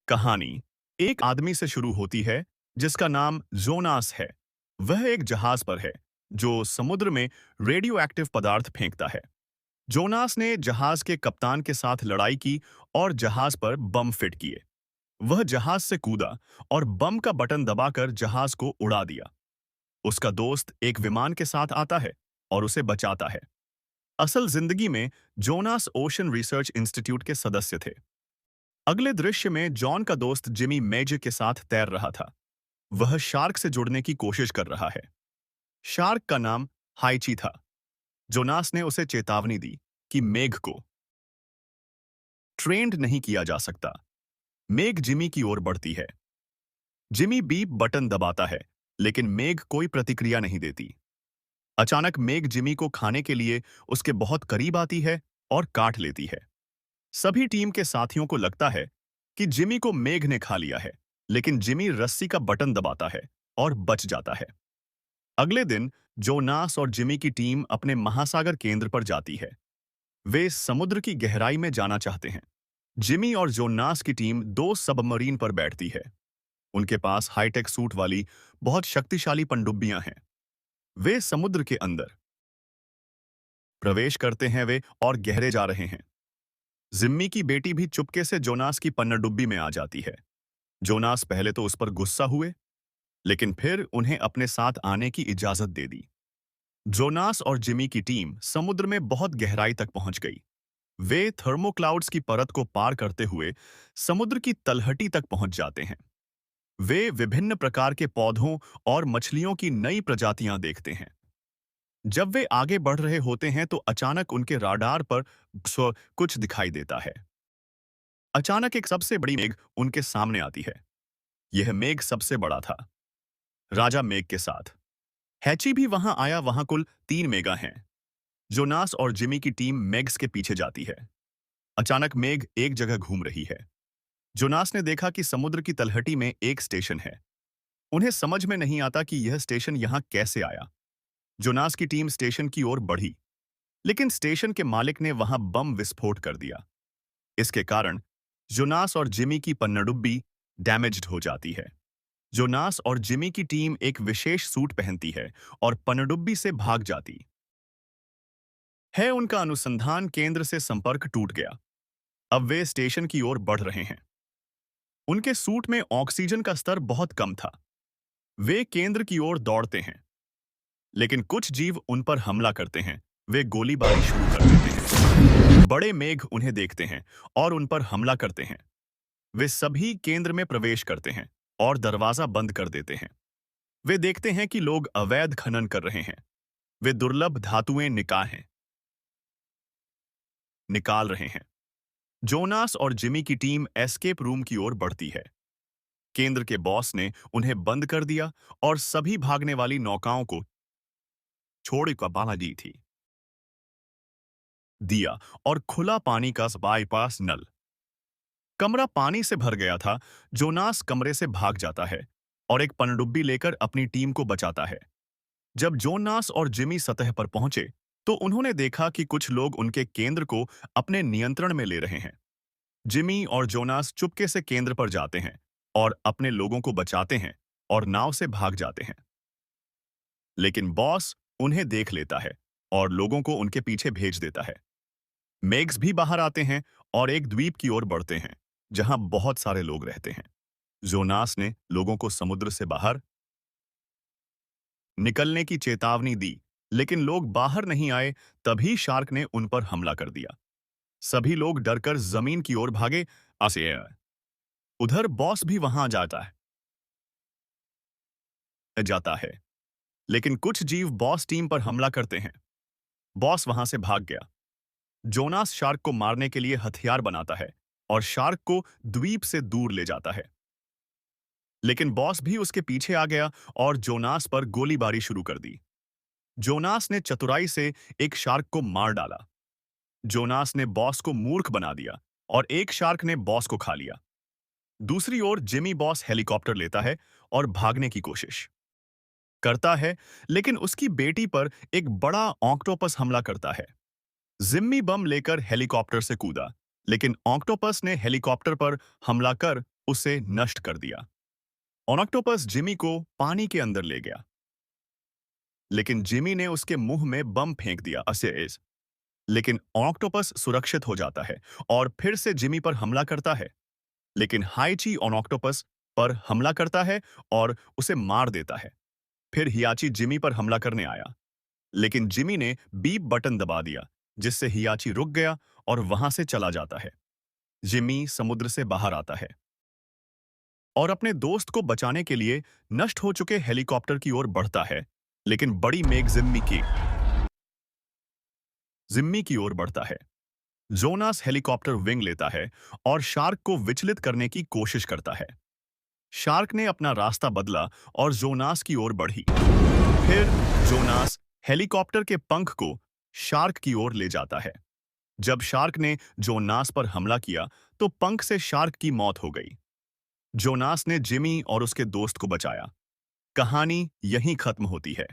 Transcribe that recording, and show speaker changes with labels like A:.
A: कहानी एक आदमी से शुरू होती है जिसका नाम जोनास है। वह एक जहाज पर है जो समुद्र में रेडियो एक्टिव पदार्थ फेंकता है। जोनास ने जहाज के कप्तान के साथ लड़ाई की और जहाज पर बम फिट किए। वह जहाज से कूदा और बम का बटन दबाकर जहाज को उड़ा दिया। उसका दोस्त एक विमान के साथ आता है और उसे बचाता है। असल जिंदगी में जोनास ओशन रिसर्च इंस्टीट्यूट के सदस्य थे। अगले दृश्य में जॉन का दोस्त जिमी मैजिक के साथ तैर रहा था। वह शार्क से जुड़ने की कोशिश कर रहा है। शार्क का नाम हाइची था। जोनास ने उसे चेतावनी दी कि मेघ को ट्रेंड नहीं किया जा सकता। मेघ जिमी की ओर बढ़ती है। जिमी बीप बटन दबाता है, लेकिन मेघ कोई प्रतिक्रिया नहीं देती। अचानक मेघ जिमी को खाने के लिए उसके बहुत करीब आती है और काट लेती है। सभी टीम के साथियों को लगता है कि जिमी को मेघ ने खा लिया है, लेकिन जिमी रस्सी का बटन दबाता है और बच जाता है। अगले दिन जोनास और जिमी की टीम अपने महासागर केंद्र पर जाती है। वे समुद्र की गहराई में जाना चाहते हैं। जिमी और जोनास की टीम दो सबमरीन पर बैठती है। उनके पास हाईटेक सूट वाली बहुत शक्तिशाली पनडुब्बियां हैं। वे समुद्र के अंदर प्रवेश करते हैं वे और गहरे जा रहे हैं। जिम्मी की बेटी भी चुपके से जोनास की पनडुब्बी में आ जाती है। जोनास पहले तो उस पर गुस्सा हुए, लेकिन फिर उन्हें अपने साथ आने की इजाजत दे दी। जोनास और जिमी की टीम समुद्र में बहुत गहराई तक पहुंच गई। वे थर्मोक्लाउड्स की परत को पार करते हुए समुद्र की तलहटी तक पहुंच जाते हैं। वे विभिन्न प्रकार के पौधों और मछलियों की नई प्रजातियां देखते हैं। जब वे आगे बढ़ रहे होते हैं तो अचानक उनके राडार पर कुछ दिखाई देता है। अचानक एक सबसे बड़ी मेघ उनके सामने आती है। यह मेघ सबसे बड़ा था, राजा मेघ के साथ। हैची भी वहां आया। वहां कुल 3 मेगा हैं। जोनास और जिमी की टीम मेग्स के पीछे जाती है। अचानक मेघ एक जगह घूम रही है। जोनास ने देखा कि समुद्र की तलहटी में एक स्टेशन है। उन्हें समझ में नहीं आता कि यह स्टेशन यहां कैसे आया। जोनास की टीम स्टेशन की ओर बढ़ी, लेकिन स्टेशन के मालिक ने वहां बम विस्फोट कर दिया। इसके कारण जोनास और जिमी की पनडुब्बी डैमेज्ड हो जाती है। जोनास और जिमी की टीम एक विशेष सूट पहनती है और पनडुब्बी से भाग जाती है। उनका अनुसंधान केंद्र से संपर्क टूट गया। अब वे स्टेशन की ओर बढ़ रहे हैं। उनके सूट में ऑक्सीजन का स्तर बहुत कम था। वे केंद्र की ओर दौड़ते हैं, लेकिन कुछ जीव उन पर हमला करते हैं। वे गोलीबारी शुरू कर देते हैं। बड़े मेघ उन्हें देखते हैं और उन पर हमला करते हैं। वे सभी केंद्र में प्रवेश करते हैं और दरवाजा बंद कर देते हैं। वे देखते हैं कि लोग अवैध खनन कर रहे हैं। वे दुर्लभ धातुएं निकाल रहे हैं। जोनास और जिमी की टीम एस्केप रूम की ओर बढ़ती है। केंद्र के बॉस ने उन्हें बंद कर दिया और सभी भागने वाली नौकाओं को छोड़ बाला दी थी दिया और खुला पानी का बाईपास नल। कमरा पानी से भर गया था। जोनास कमरे से भाग जाता है और एक पनडुब्बी लेकर अपनी टीम को बचाता है। जब जोनास और जिमी सतह पर पहुंचे तो उन्होंने देखा कि कुछ लोग उनके केंद्र को अपने नियंत्रण में ले रहे हैं। जिमी और जोनास चुपके से केंद्र पर जाते हैं और अपने लोगों को बचाते हैं और नाव से भाग जाते हैं। लेकिन बॉस उन्हें देख लेता है और लोगों को उनके पीछे भेज देता है। मेग्स भी बाहर आते हैं और एक द्वीप की ओर बढ़ते हैं जहां बहुत सारे लोग रहते हैं। जोनास ने लोगों को समुद्र से बाहर निकलने की चेतावनी दी, लेकिन लोग बाहर नहीं आए। तभी शार्क ने उन पर हमला कर दिया। सभी लोग डरकर जमीन की ओर भागे। आसे उधर बॉस भी वहां जाता है, लेकिन कुछ जीव बॉस टीम पर हमला करते हैं। बॉस वहां से भाग गया। जोनास शार्क को मारने के लिए हथियार बनाता है और शार्क को द्वीप से दूर ले जाता है, लेकिन बॉस भी उसके पीछे आ गया और जोनास पर गोलीबारी शुरू कर दी। जोनास ने चतुराई से एक शार्क को मार डाला। जोनास ने बॉस को मूर्ख बना दिया और एक शार्क ने बॉस को खा लिया। दूसरी ओर जिमी बॉस हेलीकॉप्टर लेता है और भागने की कोशिश करता है, लेकिन उसकी बेटी पर एक बड़ा ऑक्टोपस हमला करता है। जिम्मी बम लेकर हेलीकॉप्टर से कूदा, लेकिन ऑक्टोपस ने हेलीकॉप्टर पर हमला कर उसे नष्ट कर दिया। ऑनक्टोपस जिमी को पानी के अंदर ले गया, लेकिन जिमी ने उसके मुंह में बम फेंक दिया असेज। लेकिन ऑक्टोपस सुरक्षित हो जाता है और फिर से जिमी पर हमला करता है। लेकिन हाइची ऑक्टोपस पर हमला करता है और उसे मार देता है। फिर हियाची जिमी पर हमला करने आया, लेकिन जिमी ने बीप बटन दबा दिया, जिससे हियाची रुक गया और वहां से चला जाता है। जिमी समुद्र से बाहर आता है और अपने दोस्त को बचाने के लिए नष्ट हो चुके हेलीकॉप्टर की ओर बढ़ता है, लेकिन बड़ी मेघ जिम्मी की ओर बढ़ता है। जोनास हेलीकॉप्टर विंग लेता है और शार्क को विचलित करने की कोशिश करता है। शार्क ने अपना रास्ता बदला और जोनास की ओर बढ़ी। फिर जोनास हेलीकॉप्टर के पंख को शार्क की ओर ले जाता है। जब शार्क ने जोनास पर हमला किया तो पंख से शार्क की मौत हो गई। जोनास ने जिमी और उसके दोस्त को बचाया। कहानी यहीं खत्म होती है।